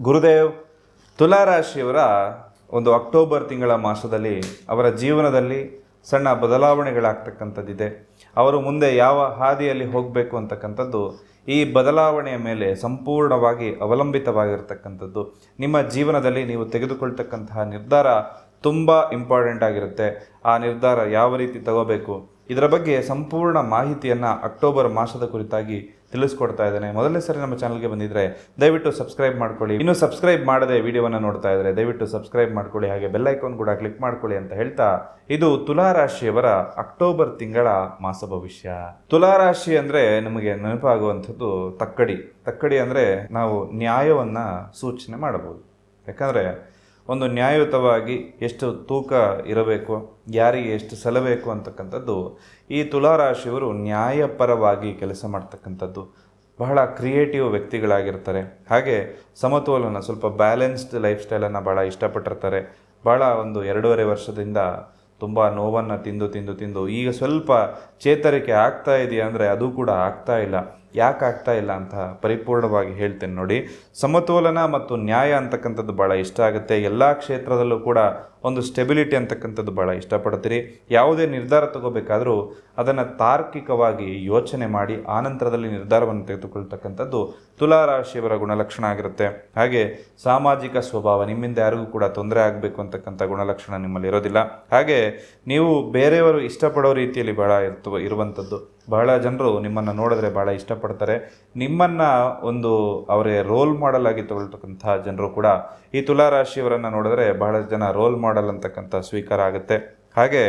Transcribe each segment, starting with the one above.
ಗುರುದೇವ್ ತುಲಾರಾಶಿಯವರ ಒಂದು ಅಕ್ಟೋಬರ್ ತಿಂಗಳ ಮಾಸದಲ್ಲಿ ಅವರ ಜೀವನದಲ್ಲಿ ಸಣ್ಣ ಬದಲಾವಣೆಗಳಾಗ್ತಕ್ಕಂಥದ್ದಿದೆ. ಅವರು ಮುಂದೆ ಯಾವ ಹಾದಿಯಲ್ಲಿ ಹೋಗಬೇಕು ಅಂತಕ್ಕಂಥದ್ದು ಈ ಬದಲಾವಣೆಯ ಮೇಲೆ ಸಂಪೂರ್ಣವಾಗಿ ಅವಲಂಬಿತವಾಗಿರ್ತಕ್ಕಂಥದ್ದು. ನಿಮ್ಮ ಜೀವನದಲ್ಲಿ ನೀವು ತೆಗೆದುಕೊಳ್ತಕ್ಕಂತಹ ನಿರ್ಧಾರ ತುಂಬ ಇಂಪಾರ್ಟೆಂಟ್ ಆಗಿರುತ್ತೆ. ಆ ನಿರ್ಧಾರ ಯಾವ ರೀತಿ ತಗೋಬೇಕು ಇದರ ಬಗ್ಗೆ ಸಂಪೂರ್ಣ ಮಾಹಿತಿಯನ್ನು ಅಕ್ಟೋಬರ್ ಮಾಸದ ಕುರಿತಾಗಿ ತಿಳಿಸ್ಕೊಡ್ತಾ ಇದ್ದೇನೆ. ಮೊದಲನೇ ಸರಿ ನಮ್ಮ ಚಾನಲ್ಗೆ ಬಂದಿದ್ದರೆ ದಯವಿಟ್ಟು ಸಬ್ಸ್ಕ್ರೈಬ್ ಮಾಡ್ಕೊಳ್ಳಿ. ಇನ್ನೂ ಸಬ್ಸ್ಕ್ರೈಬ್ ಮಾಡದೆ ವಿಡಿಯೋವನ್ನು ನೋಡ್ತಾ ಇದ್ದರೆ ದಯವಿಟ್ಟು ಸಬ್ಸ್ಕ್ರೈಬ್ ಮಾಡ್ಕೊಳ್ಳಿ, ಹಾಗೆ ಬೆಲ್ ಐಕಾನ್ ಕೂಡ ಕ್ಲಿಕ್ ಮಾಡ್ಕೊಳ್ಳಿ ಅಂತ ಹೇಳ್ತಾ, ಇದು ತುಲಾರಾಶಿಯವರ ಅಕ್ಟೋಬರ್ ತಿಂಗಳ ಮಾಸ ಭವಿಷ್ಯ. ತುಲಾರಾಶಿ ಅಂದರೆ ನಮಗೆ ನೆನಪಾಗುವಂಥದ್ದು ತಕ್ಕಡಿ ಅಂದರೆ ನಾವು ನ್ಯಾಯವನ್ನು ಸೂಚನೆ ಮಾಡಬಹುದು. ಯಾಕಂದರೆ ಒಂದು ನ್ಯಾಯಯುತವಾಗಿ ಎಷ್ಟು ತೂಕ ಇರಬೇಕು, ಯಾರಿಗೆ ಎಷ್ಟು ಸಲ್ಲಬೇಕು ಅಂತಕ್ಕಂಥದ್ದು ಈ ತುಲಾರಾಶಿಯವರು ನ್ಯಾಯಪರವಾಗಿ ಕೆಲಸ ಮಾಡ್ತಕ್ಕಂಥದ್ದು. ಬಹಳ ಕ್ರಿಯೇಟಿವ್ ವ್ಯಕ್ತಿಗಳಾಗಿರ್ತಾರೆ. ಹಾಗೆ ಸಮತೋಲನ, ಸ್ವಲ್ಪ ಬ್ಯಾಲೆನ್ಸ್ಡ್ ಲೈಫ್ ಸ್ಟೈಲನ್ನು ಭಾಳ ಇಷ್ಟಪಟ್ಟಿರ್ತಾರೆ. ಭಾಳ ಒಂದು 2.5 ವರ್ಷದಿಂದ ತುಂಬ ನೋವನ್ನು ತಿಂದು ಈಗ ಸ್ವಲ್ಪ ಚೇತರಿಕೆ ಆಗ್ತಾ ಇದೆಯಾ ಅಂದರೆ ಅದು ಕೂಡ ಆಗ್ತಾ ಇಲ್ಲ. ಯಾಕೆ ಆಗ್ತಾ ಇಲ್ಲ ಅಂತ ಪರಿಪೂರ್ಣವಾಗಿ ಹೇಳ್ತೇನೆ ನೋಡಿ. ಸಮತೋಲನ ಮತ್ತು ನ್ಯಾಯ ಅಂತಕ್ಕಂಥದ್ದು ಭಾಳ ಇಷ್ಟ ಆಗುತ್ತೆ. ಎಲ್ಲ ಕ್ಷೇತ್ರದಲ್ಲೂ ಕೂಡ ಒಂದು ಸ್ಟೆಬಿಲಿಟಿ ಅಂತಕ್ಕಂಥದ್ದು ಭಾಳ ಇಷ್ಟಪಡ್ತೀರಿ. ಯಾವುದೇ ನಿರ್ಧಾರ ತಗೋಬೇಕಾದರೂ ಅದನ್ನು ತಾರ್ಕಿಕವಾಗಿ ಯೋಚನೆ ಮಾಡಿ ಆನಂತರದಲ್ಲಿ ನಿರ್ಧಾರವನ್ನು ತೆಗೆದುಕೊಳ್ತಕ್ಕಂಥದ್ದು ತುಲಾರಾಶಿಯವರ ಗುಣಲಕ್ಷಣ ಆಗಿರುತ್ತೆ. ಹಾಗೆ ಸಾಮಾಜಿಕ ಸ್ವಭಾವ, ನಿಮ್ಮಿಂದ ಯಾರಿಗೂ ಕೂಡ ತೊಂದರೆ ಆಗಬೇಕು ಅಂತಕ್ಕಂಥ ಗುಣಲಕ್ಷಣ ನಿಮ್ಮಲ್ಲಿ ಇರೋದಿಲ್ಲ. ಹಾಗೆ ನೀವು ಬೇರೆಯವರು ಇಷ್ಟಪಡೋ ರೀತಿಯಲ್ಲಿ ಭಾಳ ಇರುವಂಥದ್ದು. ಬಹಳ ಜನರು ನಿಮ್ಮನ್ನು ನೋಡಿದ್ರೆ ಭಾಳ ಇಷ್ಟಪಡ್ತಾರೆ. ನಿಮ್ಮನ್ನು ಒಂದು ಅವರೇ ರೋಲ್ ಮಾಡೆಲ್ ಆಗಿ ತಗೊಳ್ತಕ್ಕಂಥ ಜನರು ಕೂಡ ಈ ತುಲಾರಾಶಿಯವರನ್ನು ನೋಡಿದ್ರೆ ಬಹಳ ಜನ ರೋಲ್ ಮಾಡೆಲ್ ಅಂತಕ್ಕಂಥ ಸ್ವೀಕಾರ ಆಗುತ್ತೆ. ಹಾಗೆ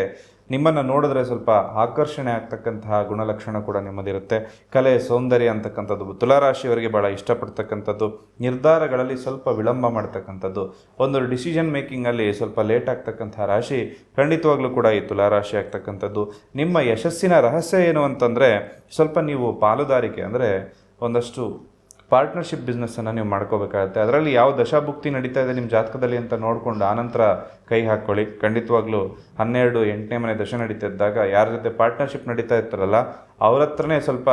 ನಿಮ್ಮನ್ನು ನೋಡಿದ್ರೆ ಸ್ವಲ್ಪ ಆಕರ್ಷಣೆ ಆಗ್ತಕ್ಕಂತಹ ಗುಣಲಕ್ಷಣ ಕೂಡ ನಿಮ್ಮದಿರುತ್ತೆ. ಕಲೆ, ಸೌಂದರ್ಯ ಅಂತಕ್ಕಂಥದ್ದು ತುಲಾರಾಶಿಯವರಿಗೆ ಭಾಳ ಇಷ್ಟಪಡ್ತಕ್ಕಂಥದ್ದು. ನಿರ್ಧಾರಗಳಲ್ಲಿ ಸ್ವಲ್ಪ ವಿಳಂಬ ಮಾಡ್ತಕ್ಕಂಥದ್ದು, ಒಂದು ಡಿಸಿಷನ್ ಮೇಕಿಂಗಲ್ಲಿ ಸ್ವಲ್ಪ ಲೇಟ್ ಆಗ್ತಕ್ಕಂಥ ರಾಶಿ ಖಂಡಿತವಾಗ್ಲೂ ಕೂಡ ಈ ತುಲಾರಾಶಿ ಆಗ್ತಕ್ಕಂಥದ್ದು. ನಿಮ್ಮ ಯಶಸ್ಸಿನ ರಹಸ್ಯ ಏನು ಅಂತಂದರೆ ಸ್ವಲ್ಪ ನೀವು ಪಾಲುದಾರಿಕೆ ಅಂದರೆ ಒಂದಷ್ಟು ಪಾರ್ಟ್ನರ್ಶಿಪ್ ಬಿಸ್ನೆಸ್ಸನ್ನು ನೀವು ಮಾಡ್ಕೋಬೇಕಾಗತ್ತೆ. ಅದರಲ್ಲಿ ಯಾವ ದಶಾಭುಕ್ತಿ ನಡೀತಾ ಇದೆ ನಿಮ್ಮ ಜಾತಕದಲ್ಲಿ ಅಂತ ನೋಡಿಕೊಂಡು ಆನಂತರ ಕೈ ಹಾಕ್ಕೊಳ್ಳಿ. ಖಂಡಿತವಾಗ್ಲೂ 12 8ನೇ ಮನೆ ದಶ ನಡೀತಾ ಇದ್ದಾಗ ಯಾರ ಜೊತೆ ಪಾರ್ಟ್ನರ್ಶಿಪ್ ನಡೀತಾ ಇರ್ತಾರಲ್ಲ ಅವ್ರ ಹತ್ರನೇ ಸ್ವಲ್ಪ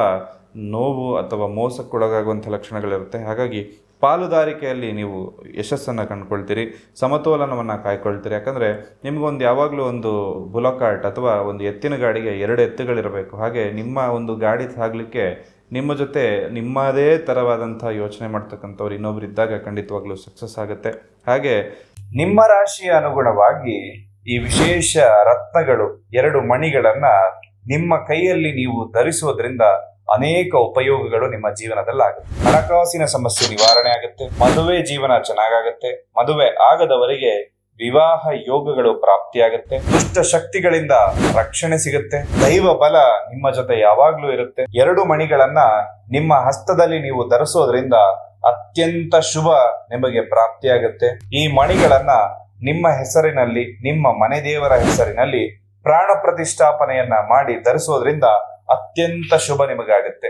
ನೋವು ಅಥವಾ ಮೋಸಕ್ಕೊಳಗಾಗುವಂಥ ಲಕ್ಷಣಗಳಿರುತ್ತೆ. ಹಾಗಾಗಿ ಪಾಲುದಾರಿಕೆಯಲ್ಲಿ ನೀವು ಯಶಸ್ಸನ್ನು ಕಂಡುಕೊಳ್ತೀರಿ, ಸಮತೋಲನವನ್ನು ಕಾಯ್ಕೊಳ್ತೀರಿ. ಯಾಕಂದರೆ ನಿಮಗೊಂದು ಯಾವಾಗಲೂ ಒಂದು ಬುಲಕಾರ್ಟ್ ಅಥವಾ ಒಂದು ಎತ್ತಿನ ಗಾಡಿಗೆ 2 ಎತ್ತುಗಳಿರಬೇಕು. ಹಾಗೆ ನಿಮ್ಮ ಒಂದು ಗಾಡಿ ಸಾಗಲಿಕ್ಕೆ ನಿಮ್ಮ ಜೊತೆ ನಿಮ್ಮದೇ ಥರವಾದಂಥ ಯೋಚನೆ ಮಾಡ್ತಕ್ಕಂಥವ್ರು ಇನ್ನೊಬ್ರು ಇದ್ದಾಗ ಖಂಡಿತವಾಗ್ಲೂ ಸಕ್ಸಸ್ ಆಗುತ್ತೆ. ಹಾಗೆ ನಿಮ್ಮ ರಾಶಿಯ ಅನುಗುಣವಾಗಿ ಈ ವಿಶೇಷ ರತ್ನಗಳು 2 ಮಣಿಗಳನ್ನು ನಿಮ್ಮ ಕೈಯಲ್ಲಿ ನೀವು ಧರಿಸೋದ್ರಿಂದ ಅನೇಕ ಉಪಯೋಗಗಳು ನಿಮ್ಮ ಜೀವನದಲ್ಲಿ ಆಗುತ್ತೆ. ಹಣಕಾಸಿನ ಸಮಸ್ಯೆ ನಿವಾರಣೆ ಆಗುತ್ತೆ, ಮದುವೆ ಜೀವನ ಚೆನ್ನಾಗಾಗುತ್ತೆ, ಮದುವೆ ಆಗದವರಿಗೆ ವಿವಾಹ ಯೋಗಗಳು ಪ್ರಾಪ್ತಿಯಾಗುತ್ತೆ, ದುಷ್ಟ ಶಕ್ತಿಗಳಿಂದ ರಕ್ಷಣೆ ಸಿಗುತ್ತೆ, ದೈವ ಬಲ ನಿಮ್ಮ ಜೊತೆ ಯಾವಾಗ್ಲೂ ಇರುತ್ತೆ. 2 ಮಣಿಗಳನ್ನ ನಿಮ್ಮ ಹಸ್ತದಲ್ಲಿ ನೀವು ಧರಿಸೋದ್ರಿಂದ ಅತ್ಯಂತ ಶುಭ ನಿಮಗೆ ಪ್ರಾಪ್ತಿಯಾಗುತ್ತೆ. ಈ ಮಣಿಗಳನ್ನ ನಿಮ್ಮ ಹೆಸರಿನಲ್ಲಿ, ನಿಮ್ಮ ಮನೆ ದೇವರ ಹೆಸರಿನಲ್ಲಿ ಪ್ರಾಣ ಪ್ರತಿಷ್ಠಾಪನೆಯನ್ನ ಮಾಡಿ ಧರಿಸೋದ್ರಿಂದ ಅತ್ಯಂತ ಶುಭ ನಿಮಗಾಗುತ್ತೆ.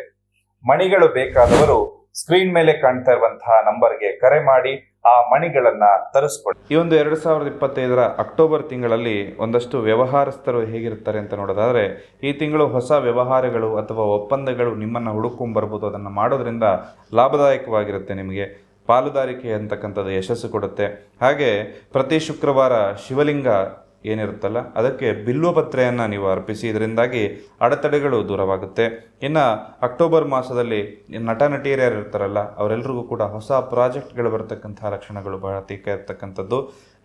ಮಣಿಗಳು ಬೇಕಾದವರು ಸ್ಕ್ರೀನ್ ಮೇಲೆ ಕಾಣ್ತಾ ಇರುವಂತಹ ನಂಬರ್ಗೆ ಕರೆ ಮಾಡಿ ಆ ಮಣಿಗಳನ್ನ ತರಿಸ್ಕೊಳ್ಳಿ. ಈ ಒಂದು 2025 ಅಕ್ಟೋಬರ್ ತಿಂಗಳಲ್ಲಿ ಒಂದಷ್ಟು ವ್ಯವಹಾರಸ್ಥರು ಹೇಗಿರ್ತಾರೆ ಅಂತ ನೋಡೋದಾದ್ರೆ, ಈ ತಿಂಗಳು ಹೊಸ ವ್ಯವಹಾರಗಳು ಅಥವಾ ಒಪ್ಪಂದಗಳು ನಿಮ್ಮನ್ನು ಹುಡುಕೊಂಡ್ಬರ್ಬೋದು. ಅದನ್ನು ಮಾಡೋದ್ರಿಂದ ಲಾಭದಾಯಕವಾಗಿರುತ್ತೆ. ನಿಮಗೆ ಪಾಲುದಾರಿಕೆ ಅಂತಕ್ಕಂಥದ್ದು ಯಶಸ್ಸು ಕೊಡುತ್ತೆ. ಹಾಗೆ ಪ್ರತಿ ಶುಕ್ರವಾರ ಶಿವಲಿಂಗ ಏನಿರುತ್ತಲ್ಲ ಅದಕ್ಕೆ ಬಿಲ್ವಪತ್ರೆಯನ್ನು ನೀವು ಅರ್ಪಿಸಿ, ಇದರಿಂದಾಗಿ ಅಡೆತಡೆಗಳು ದೂರವಾಗುತ್ತೆ. ಇನ್ನು ಅಕ್ಟೋಬರ್ ಮಾಸದಲ್ಲಿ ನಟ ನಟಿಯರು ಇರ್ತಾರಲ್ಲ ಅವರೆಲ್ಲರಿಗೂ ಕೂಡ ಹೊಸ ಪ್ರಾಜೆಕ್ಟ್ಗಳು ಬರ್ತಕ್ಕಂಥ ಲಕ್ಷಣಗಳು ಬಹಳ ತೀಕ ಇರ್ತಕ್ಕಂಥದ್ದು.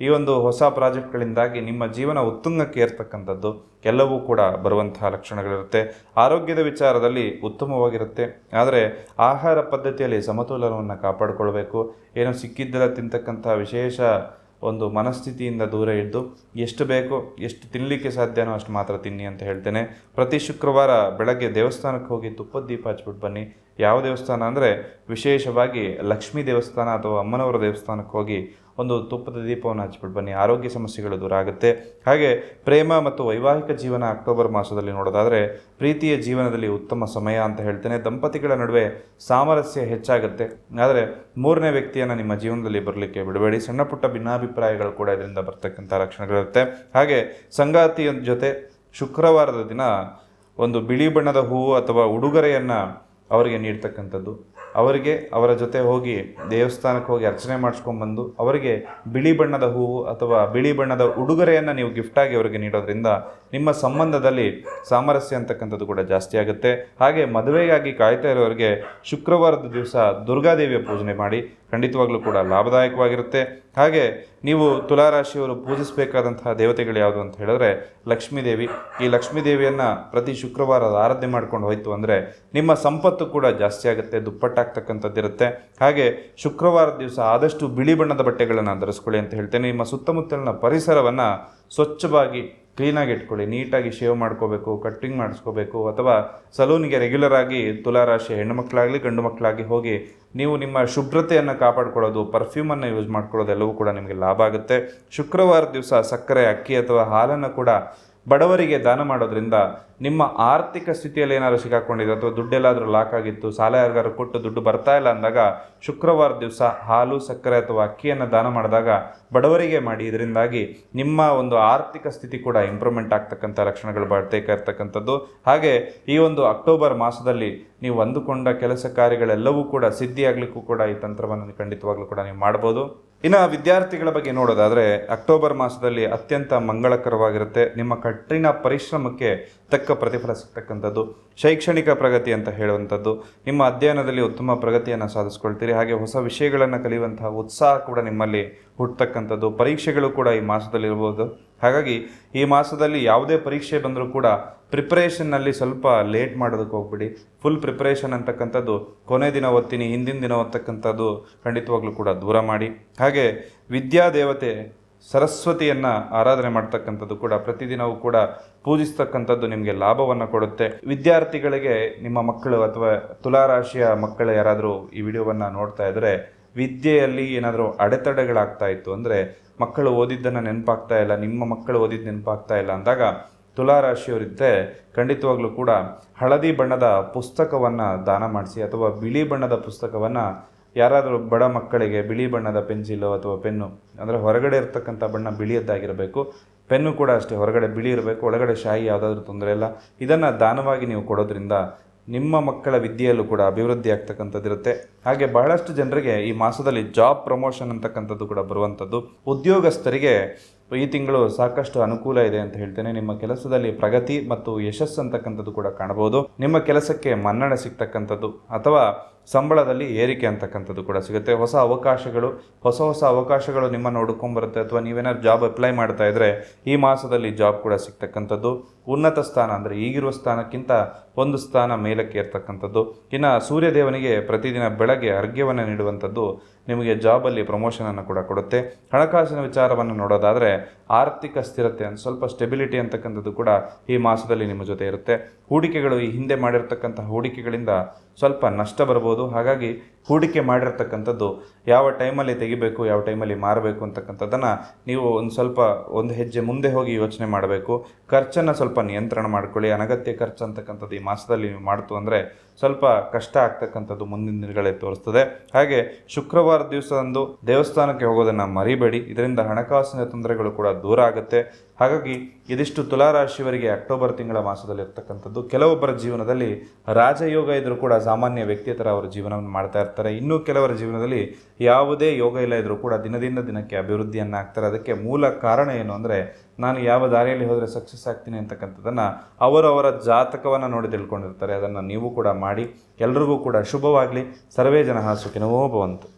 ಈ ಒಂದು ಹೊಸ ಪ್ರಾಜೆಕ್ಟ್ಗಳಿಂದಾಗಿ ನಿಮ್ಮ ಜೀವನ ಉತ್ತುಂಗಕ್ಕೆ ಏರ್ತಕ್ಕಂಥದ್ದು ಎಲ್ಲವೂ ಕೂಡ ಬರುವಂತಹ ಲಕ್ಷಣಗಳಿರುತ್ತೆ. ಆರೋಗ್ಯದ ವಿಚಾರದಲ್ಲಿ ಉತ್ತಮವಾಗಿರುತ್ತೆ. ಆದರೆ ಆಹಾರ ಪದ್ಧತಿಯಲ್ಲಿ ಸಮತೋಲನವನ್ನು ಕಾಪಾಡಿಕೊಳ್ಬೇಕು. ಏನೋ ಸಿಕ್ಕಿದ್ದೆಲ್ಲ ತಿಂತಕ್ಕಂಥ ವಿಶೇಷ ಒಂದು ಮನಸ್ಥಿತಿಯಿಂದ ದೂರ ಇದ್ದು ಎಷ್ಟು ಬೇಕೋ ಎಷ್ಟು ತಿನ್ನಲಿಕ್ಕೆ ಸಾಧ್ಯನೋ ಅಷ್ಟು ಮಾತ್ರ ತಿನ್ನಿ ಅಂತ ಹೇಳ್ತೇನೆ. ಪ್ರತಿ ಶುಕ್ರವಾರ ಬೆಳಗ್ಗೆ ದೇವಸ್ಥಾನಕ್ಕೆ ಹೋಗಿ ತುಪ್ಪದ ದೀಪ ಹಚ್ಬಿಟ್ಟು ಬನ್ನಿ. ಯಾವ ದೇವಸ್ಥಾನ ಅಂದರೆ ವಿಶೇಷವಾಗಿ ಲಕ್ಷ್ಮೀ ದೇವಸ್ಥಾನ ಅಥವಾ ಅಮ್ಮನವರ ದೇವಸ್ಥಾನಕ್ಕೆ ಹೋಗಿ ಒಂದು ತುಪ್ಪದ ದೀಪವನ್ನು ಹಚ್ಬಿಟ್ಟು ಬನ್ನಿ. ಆರೋಗ್ಯ ಸಮಸ್ಯೆಗಳು ದೂರ ಆಗುತ್ತೆ. ಹಾಗೆ ಪ್ರೇಮ ಮತ್ತು ವೈವಾಹಿಕ ಜೀವನ ಅಕ್ಟೋಬರ್ ಮಾಸದಲ್ಲಿ ನೋಡೋದಾದರೆ ಪ್ರೀತಿಯ ಜೀವನದಲ್ಲಿ ಉತ್ತಮ ಸಮಯ ಅಂತ ಹೇಳ್ತೇನೆ. ದಂಪತಿಗಳ ನಡುವೆ ಸಾಮರಸ್ಯ ಹೆಚ್ಚಾಗುತ್ತೆ. ಆದರೆ 3ನೇ ವ್ಯಕ್ತಿಯನ್ನು ನಿಮ್ಮ ಜೀವನದಲ್ಲಿ ಬರಲಿಕ್ಕೆ ಬಿಡಬೇಡಿ. ಸಣ್ಣ ಪುಟ್ಟ ಭಿನ್ನಾಭಿಪ್ರಾಯಗಳು ಕೂಡ ಇದರಿಂದ ಬರ್ತಕ್ಕಂಥ ಲಕ್ಷಣಗಳಿರುತ್ತೆ. ಹಾಗೆ ಸಂಗಾತಿಯ ಜೊತೆ ಶುಕ್ರವಾರದ ದಿನ ಒಂದು ಬಿಳಿ ಬಣ್ಣದ ಹೂವು ಅಥವಾ ಉಡುಗೊರೆಯನ್ನು ಅವರಿಗೆ ನೀಡ್ತಕ್ಕಂಥದ್ದು ಅವರಿಗೆ ಅವರ ಜೊತೆ ಹೋಗಿ ದೇವಸ್ಥಾನಕ್ಕೆ ಹೋಗಿ ಅರ್ಚನೆ ಮಾಡಿಸ್ಕೊಂಡ್ಬಂದು ಅವರಿಗೆ ಬಿಳಿ ಬಣ್ಣದ ಹೂವು ಅಥವಾ ಬಿಳಿ ಬಣ್ಣದ ಉಡುಗೊರೆಯನ್ನು ನೀವು ಗಿಫ್ಟಾಗಿ ಅವರಿಗೆ ನೀಡೋದ್ರಿಂದ ನಿಮ್ಮ ಸಂಬಂಧದಲ್ಲಿ ಸಾಮರಸ್ಯ ಅಂತಕ್ಕಂಥದ್ದು ಕೂಡ ಜಾಸ್ತಿ ಆಗುತ್ತೆ. ಹಾಗೆ ಮದುವೆಗಾಗಿ ಕಾಯ್ತಾ ಇರೋರಿಗೆ ಶುಕ್ರವಾರದ ದಿವಸ ದುರ್ಗಾದೇವಿಯ ಪೂಜನೆ ಮಾಡಿ, ಖಂಡಿತವಾಗ್ಲೂ ಕೂಡ ಲಾಭದಾಯಕವಾಗಿರುತ್ತೆ. ಹಾಗೆ ನೀವು ತುಲಾರಾಶಿಯವರು ಪೂಜಿಸಬೇಕಾದಂತಹ ದೇವತೆಗಳು ಯಾವುದು ಅಂತ ಹೇಳಿದ್ರೆ ಲಕ್ಷ್ಮೀದೇವಿ. ಈ ಲಕ್ಷ್ಮೀದೇವಿಯನ್ನು ಪ್ರತಿ ಶುಕ್ರವಾರ ಆರಾಧನೆ ಮಾಡ್ಕೊಂಡು ಹೋಯ್ತು ಅಂದರೆ ನಿಮ್ಮ ಸಂಪತ್ತು ಕೂಡ ಜಾಸ್ತಿ ಆಗುತ್ತೆ, ದುಪ್ಪಟ್ಟಾಗ್ತಕ್ಕಂಥದ್ದಿರುತ್ತೆ. ಹಾಗೆ ಶುಕ್ರವಾರದ ದಿವಸ ಆದಷ್ಟು ಬಿಳಿ ಬಣ್ಣದ ಬಟ್ಟೆಗಳನ್ನು ಧರಿಸ್ಕೊಳ್ಳಿ ಅಂತ ಹೇಳ್ತೇನೆ. ನಿಮ್ಮ ಸುತ್ತಮುತ್ತಲಿನ ಪರಿಸರವನ್ನು ಸ್ವಚ್ಛವಾಗಿ ಕ್ಲೀನಾಗಿ ಇಟ್ಕೊಳ್ಳಿ. ನೀಟಾಗಿ ಶೇವ್ ಮಾಡ್ಕೋಬೇಕು, ಕಟ್ಟಿಂಗ್ ಮಾಡಿಸ್ಕೋಬೇಕು, ಅಥವಾ ಸಲೂನಿಗೆ ರೆಗ್ಯುಲರ್ ಆಗಿ ತುಲಾರಾಶಿಯ ಹೆಣ್ಣು ಮಕ್ಕಳಾಗಲಿ ಗಂಡು ಮಕ್ಕಳಾಗಿ ಹೋಗಿ ನೀವು ನಿಮ್ಮ ಶುಭ್ರತೆಯನ್ನು ಕಾಪಾಡ್ಕೊಳ್ಳೋದು, ಪರ್ಫ್ಯೂಮನ್ನು ಯೂಸ್ ಮಾಡ್ಕೊಳ್ಳೋದು ಎಲ್ಲವೂ ಕೂಡ ನಿಮಗೆ ಲಾಭ ಆಗುತ್ತೆ. ಶುಕ್ರವಾರ ದಿವಸ ಸಕ್ಕರೆ, ಅಕ್ಕಿ ಅಥವಾ ಹಾಲನ್ನು ಕೂಡ ಬಡವರಿಗೆ ದಾನ ಮಾಡೋದ್ರಿಂದ ನಿಮ್ಮ ಆರ್ಥಿಕ ಸ್ಥಿತಿಯಲ್ಲಿ ಏನಾದರೂ ಸಿಗಾಕೊಂಡಿದೆ ಅಥವಾ ದುಡ್ಡೆಲ್ಲಾದರೂ ಲಾಕ್ ಆಗಿತ್ತು, ಸಾಲ ಯಾರಿಗಾರು ಕೊಟ್ಟು ದುಡ್ಡು ಬರ್ತಾ ಇಲ್ಲ ಅಂದಾಗ ಶುಕ್ರವಾರ ದಿವಸ ಹಾಲು, ಸಕ್ಕರೆ ಅಥವಾ ಅಕ್ಕಿಯನ್ನು ದಾನ ಮಾಡಿದಾಗ ಬಡವರಿಗೆ ಮಾಡಿ. ಇದರಿಂದಾಗಿ ನಿಮ್ಮ ಒಂದು ಆರ್ಥಿಕ ಸ್ಥಿತಿ ಕೂಡ ಇಂಪ್ರೂವ್ಮೆಂಟ್ ಆಗ್ತಕ್ಕಂಥ ಲಕ್ಷಣಗಳು ಬರ್ತಾ ಇರ್ತಕ್ಕಂಥದ್ದು. ಹಾಗೆ ಈ ಒಂದು ಅಕ್ಟೋಬರ್ ಮಾಸದಲ್ಲಿ ನೀವು ಅಂದುಕೊಂಡ ಕೆಲಸ ಕಾರ್ಯಗಳೆಲ್ಲವೂ ಕೂಡ ಸಿದ್ಧಿಯಾಗಲಿಕ್ಕೂ ಕೂಡ ಈ ತಂತ್ರವನ್ನು ಖಂಡಿತವಾಗ್ಲೂ ಕೂಡ ನೀವು ಮಾಡ್ಬೋದು. ಇನ್ನು ವಿದ್ಯಾರ್ಥಿಗಳ ಬಗ್ಗೆ ನೋಡೋದಾದರೆ ಅಕ್ಟೋಬರ್ ಮಾಸದಲ್ಲಿ ಅತ್ಯಂತ ಮಂಗಳಕರವಾಗಿರುತ್ತೆ. ನಿಮ್ಮ ಕಠಿಣ ಪರಿಶ್ರಮಕ್ಕೆ ತಕ್ಕ ಪ್ರತಿಫಲ ಸಿಗ್ತಕ್ಕಂಥದ್ದು, ಶೈಕ್ಷಣಿಕ ಪ್ರಗತಿ ಅಂತ ಹೇಳುವಂಥದ್ದು, ನಿಮ್ಮ ಅಧ್ಯಯನದಲ್ಲಿ ಉತ್ತಮ ಪ್ರಗತಿಯನ್ನು ಸಾಧಿಸ್ಕೊಳ್ತೀರಿ. ಹಾಗೆ ಹೊಸ ವಿಷಯಗಳನ್ನು ಕಲಿಯುವಂತಹ ಉತ್ಸಾಹ ಕೂಡ ನಿಮ್ಮಲ್ಲಿ ಹುಟ್ಟತಕ್ಕಂಥದ್ದು. ಪರೀಕ್ಷೆಗಳು ಕೂಡ ಈ ಮಾಸದಲ್ಲಿ ಇರ್ಬೋದು. ಹಾಗಾಗಿ ಈ ಮಾಸದಲ್ಲಿ ಯಾವುದೇ ಪರೀಕ್ಷೆ ಬಂದರೂ ಕೂಡ ಪ್ರಿಪ್ರೇಷನ್ನಲ್ಲಿ ಸ್ವಲ್ಪ ಲೇಟ್ ಮಾಡೋದಕ್ಕೆ ಹೋಗ್ಬಿಡಿ. ಫುಲ್ ಪ್ರಿಪ್ರೇಷನ್ ಅಂತಕ್ಕಂಥದ್ದು ಕೊನೆ ದಿನ ಓದ್ತೀನಿ, ಹಿಂದಿನ ದಿನ ಓದ್ತಕ್ಕಂಥದ್ದು ಖಂಡಿತವಾಗ್ಲೂ ಕೂಡ ದೂರ ಮಾಡಿ. ಹಾಗೆ ವಿದ್ಯಾದೇವತೆ ಸರಸ್ವತಿಯನ್ನು ಆರಾಧನೆ ಮಾಡ್ತಕ್ಕಂಥದ್ದು ಕೂಡ ಪ್ರತಿದಿನವೂ ಕೂಡ ಪೂಜಿಸ್ತಕ್ಕಂಥದ್ದು ನಿಮಗೆ ಲಾಭವನ್ನು ಕೊಡುತ್ತೆ. ವಿದ್ಯಾರ್ಥಿಗಳಿಗೆ ನಿಮ್ಮ ಮಕ್ಕಳು ಅಥವಾ ತುಲಾರಾಶಿಯ ಮಕ್ಕಳು ಯಾರಾದರೂ ಈ ವಿಡಿಯೋವನ್ನು ನೋಡ್ತಾ ಇದ್ದರೆ ವಿದ್ಯೆಯಲ್ಲಿ ಏನಾದರೂ ಅಡೆತಡೆಗಳಾಗ್ತಾ ಇತ್ತು ಅಂದರೆ ಮಕ್ಕಳು ಓದಿದ್ದನ್ನು ನೆನಪಾಗ್ತಾ ಇಲ್ಲ, ನಿಮ್ಮ ಮಕ್ಕಳು ಓದಿದ್ದು ನೆನಪಾಗ್ತಾ ಇಲ್ಲ ಅಂದಾಗ ತುಲಾರಾಶಿಯವರಿದ್ದರೆ ಖಂಡಿತವಾಗ್ಲೂ ಕೂಡ ಹಳದಿ ಬಣ್ಣದ ಪುಸ್ತಕವನ್ನು ದಾನ ಮಾಡಿಸಿ, ಅಥವಾ ಬಿಳಿ ಬಣ್ಣದ ಪುಸ್ತಕವನ್ನು ಯಾರಾದರೂ ಬಡ ಮಕ್ಕಳಿಗೆ ಬಿಳಿ ಬಣ್ಣದ ಪೆನ್ಸಿಲು ಅಥವಾ ಪೆನ್ನು, ಅಂದರೆ ಹೊರಗಡೆ ಇರ್ತಕ್ಕಂಥ ಬಣ್ಣ ಬಿಳಿಯದ್ದಾಗಿರಬೇಕು, ಪೆನ್ನು ಕೂಡ ಅಷ್ಟೇ ಹೊರಗಡೆ ಬಿಳಿ ಇರಬೇಕು, ಒಳಗಡೆ ಶಾಯಿ ಯಾವುದಾದ್ರೂ ತೊಂದರೆ ಇಲ್ಲ. ಇದನ್ನು ದಾನವಾಗಿ ನೀವು ಕೊಡೋದ್ರಿಂದ ನಿಮ್ಮ ಮಕ್ಕಳ ವಿದ್ಯೆಯಲ್ಲೂ ಕೂಡ ಅಭಿವೃದ್ಧಿ ಆಗ್ತಕ್ಕಂಥದ್ದಿರುತ್ತೆ. ಹಾಗೆ ಬಹಳಷ್ಟು ಜನರಿಗೆ ಈ ಮಾಸದಲ್ಲಿ ಜಾಬ್ ಪ್ರಮೋಷನ್ ಅಂತಕ್ಕಂಥದ್ದು ಕೂಡ ಬರುವಂಥದ್ದು. ಉದ್ಯೋಗಸ್ಥರಿಗೆ ಈ ತಿಂಗಳು ಸಾಕಷ್ಟು ಅನುಕೂಲ ಇದೆ ಅಂತ ಹೇಳ್ತೇನೆ. ನಿಮ್ಮ ಕೆಲಸದಲ್ಲಿ ಪ್ರಗತಿ ಮತ್ತು ಯಶಸ್ಸು ಅಂತಕ್ಕಂಥದ್ದು ಕೂಡ ಕಾಣಬಹುದು. ನಿಮ್ಮ ಕೆಲಸಕ್ಕೆ ಮನ್ನಣೆ ಸಿಗ್ತಕ್ಕಂಥದ್ದು ಅಥವಾ ಸಂಬಳದಲ್ಲಿ ಏರಿಕೆ ಅಂತಕ್ಕಂಥದ್ದು ಕೂಡ ಸಿಗುತ್ತೆ. ಹೊಸ ಅವಕಾಶಗಳು ನಿಮ್ಮನ್ನು ಹುಡುಕೊಂಡ್ಬರುತ್ತೆ. ಅಥವಾ ನೀವೇನಾದ್ರು ಜಾಬ್ ಅಪ್ಲೈ ಮಾಡ್ತಾ ಇದ್ದರೆ ಈ ಮಾಸದಲ್ಲಿ ಜಾಬ್ ಕೂಡ ಸಿಗ್ತಕ್ಕಂಥದ್ದು. ಉನ್ನತ ಸ್ಥಾನ ಅಂದರೆ ಈಗಿರುವ ಸ್ಥಾನಕ್ಕಿಂತ ಒಂದು ಸ್ಥಾನ ಮೇಲಕ್ಕೆ ಇರ್ತಕ್ಕಂಥದ್ದು. ಇನ್ನು ಸೂರ್ಯದೇವನಿಗೆ ಪ್ರತಿದಿನ ಬೆಳಗ್ಗೆ ಅರ್ಘ್ಯವನ್ನು ನೀಡುವಂಥದ್ದು ನಿಮಗೆ ಜಾಬಲ್ಲಿ ಪ್ರಮೋಷನನ್ನು ಕೂಡ ಕೊಡುತ್ತೆ. ಹಣಕಾಸಿನ ವಿಚಾರವನ್ನು ನೋಡೋದಾದರೆ ಆರ್ಥಿಕ ಸ್ಥಿರತೆ, ಸ್ವಲ್ಪ ಸ್ಟೆಬಿಲಿಟಿ ಅಂತಕ್ಕಂಥದ್ದು ಕೂಡ ಈ ಮಾಸದಲ್ಲಿ ನಿಮ್ಮ ಜೊತೆ ಇರುತ್ತೆ. ಹೂಡಿಕೆಗಳು, ಈ ಹಿಂದೆ ಮಾಡಿರ್ತಕ್ಕಂಥ ಹೂಡಿಕೆಗಳಿಂದ ಸ್ವಲ್ಪ ನಷ್ಟ ಬರ್ಬೋದು. ಹಾಗಾಗಿ ಹೂಡಿಕೆ ಮಾಡಿರ್ತಕ್ಕಂಥದ್ದು ಯಾವ ಟೈಮಲ್ಲಿ ತೆಗಿಬೇಕು, ಯಾವ ಟೈಮಲ್ಲಿ ಮಾರಬೇಕು ಅಂತಕ್ಕಂಥದ್ದನ್ನು ನೀವು ಒಂದು ಹೆಜ್ಜೆ ಮುಂದೆ ಹೋಗಿ ಯೋಚನೆ ಮಾಡಬೇಕು. ಖರ್ಚನ್ನು ಸ್ವಲ್ಪ ನಿಯಂತ್ರಣ ಮಾಡ್ಕೊಳ್ಳಿ. ಅನಗತ್ಯ ಖರ್ಚು ಅಂತಕ್ಕಂಥದ್ದು ಈ ಮಾಸದಲ್ಲಿ ನೀವು ಮಾಡ್ತು ಅಂದರೆ ಸ್ವಲ್ಪ ಕಷ್ಟ ಆಗ್ತಕ್ಕಂಥದ್ದು ಮುಂದಿನ ದಿನಗಳೇ ತೋರಿಸ್ತದೆ. ಹಾಗೆ ಶುಕ್ರವಾರ ದಿವಸದಂದು ದೇವಸ್ಥಾನಕ್ಕೆ ಹೋಗೋದನ್ನು ಮರಿಬೇಡಿ. ಇದರಿಂದ ಹಣಕಾಸಿನ ತೊಂದರೆಗಳು ಕೂಡ ದೂರ ಆಗುತ್ತೆ. ಹಾಗಾಗಿ ಇದಿಷ್ಟು ತುಲಾರಾಶಿಯವರಿಗೆ ಅಕ್ಟೋಬರ್ ತಿಂಗಳ ಮಾಸದಲ್ಲಿ ಇರ್ತಕ್ಕಂಥದ್ದು. ಕೆಲವೊಬ್ಬರ ಜೀವನದಲ್ಲಿ ರಾಜಯೋಗ ಇದ್ರೂ ಕೂಡ ಸಾಮಾನ್ಯ ವ್ಯಕ್ತಿಯ ಥರ ಅವರ ಜೀವನವನ್ನು ಮಾಡ್ತಾ ಇರ್ತಾರೆ. ಇನ್ನು ಕೆಲವರ ಜೀವನದಲ್ಲಿ ಯಾವುದೇ ಯೋಗ ಇಲ್ಲ ಇದ್ರೂ ಕೂಡ ದಿನದಿಂದ ದಿನಕ್ಕೆ ಅಭಿವೃದ್ಧಿಯನ್ನು ಆಗ್ತಾರೆ. ಅದಕ್ಕೆ ಮೂಲ ಕಾರಣ ಏನು ಅಂದರೆ ನಾನು ಯಾವ ದಾರಿಯಲ್ಲಿ ಹೋದರೆ ಸಕ್ಸಸ್ ಆಗ್ತೀನಿ ಅಂತಕ್ಕಂಥದ್ದನ್ನು ಅವರವರ ಜಾತಕವನ್ನು ನೋಡಿ ತಿಳ್ಕೊಂಡಿರ್ತಾರೆ. ಅದನ್ನು ನೀವು ಕೂಡ ಮಾಡಿ. ಎಲ್ರಿಗೂ ಕೂಡ ಶುಭವಾಗಲಿ. ಸರ್ವೇ ಜನಃ ಸುಖಿನೋ ಭವಂತು.